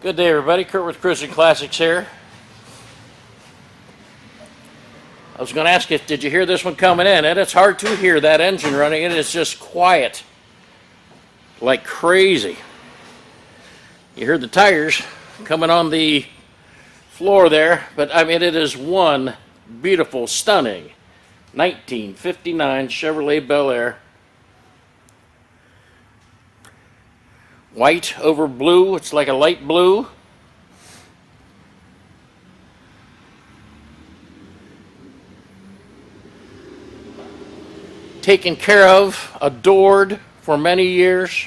Good day, everybody. Kurt with Cruisin Classics here. I was going to ask you, did you hear this one coming in? And it's hard to hear that engine running. It is just quiet like crazy. You heard the tires coming on the floor there, but I mean, it is one beautiful, stunning 1959 Chevrolet Bel Air. White over blue, it's like a light blue. Taken care of, adored for many years.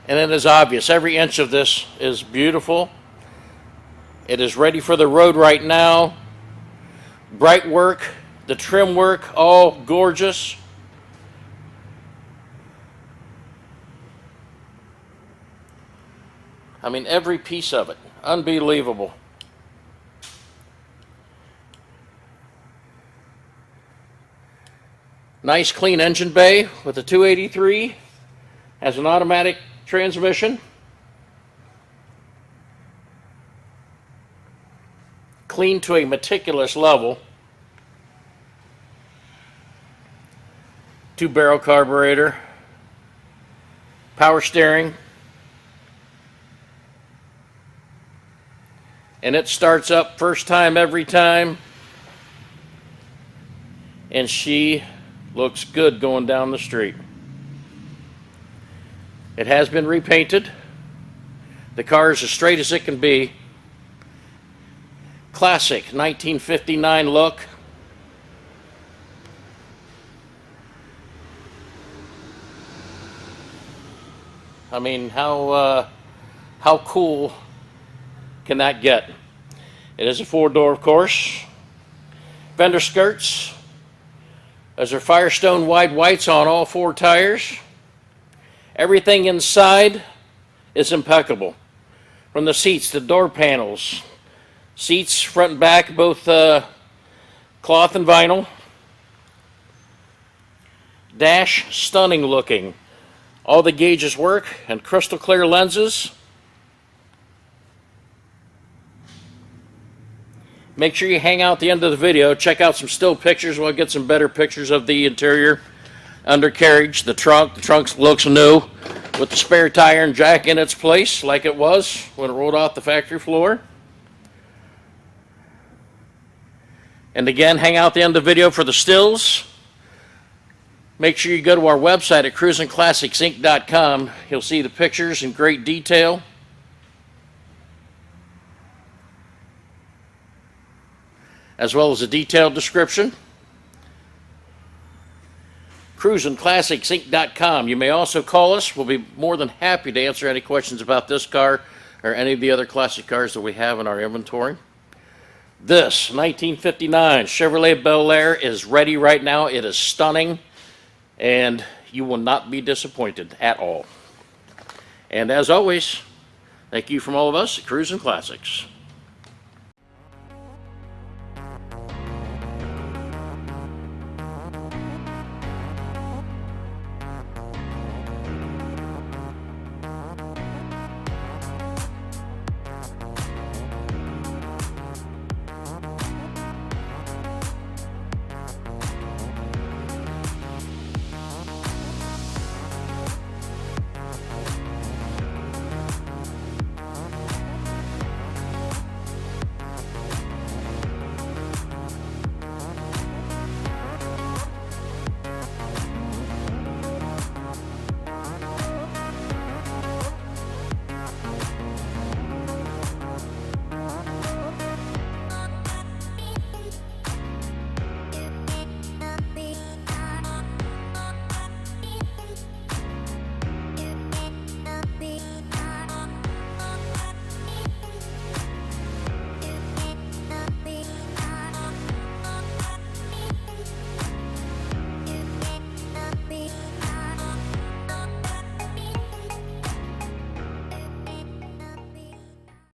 And it is obvious, every inch of this is beautiful. It is ready for the road right now. Bright work, the trim work, all gorgeous. I mean, every piece of it, unbelievable. Nice clean engine bay with a 283, has an automatic transmission. Clean to a meticulous level. 2-barrel carburetor. Power steering. And it starts up first time every time. And she looks good going down the street. It has been repainted. The car is as straight as it can be. Classic 1959 look. I mean, how cool can that get? It is a 4-door, of course. Fender skirts. Those are Firestone wide whites on all 4 tires. Everything inside is impeccable. From the seats, the door panels, seats front and back, both cloth and vinyl. Dash, stunning looking. All the gauges work and crystal clear lenses. Make sure you hang out the end of the video. Check out some still pictures. We'll get some better pictures of the interior, undercarriage, the trunk. The trunk looks new with the spare tire and jack in its place like it was when it rolled off the factory floor. And again, hang out the end of the video for the stills. Make sure you go to our website at cruisinclassicsinc.com. You'll see the pictures in great detail. As well as a detailed description. Cruisinclassicsinc.com. You may also call us. We'll be more than happy to answer any questions about this car or any of the other classic cars that we have in our inventory. This 1959 Chevrolet Bel Air is ready right now. It is stunning, and you will not be disappointed at all. And as always, thank you from all of us at Cruisin Classics.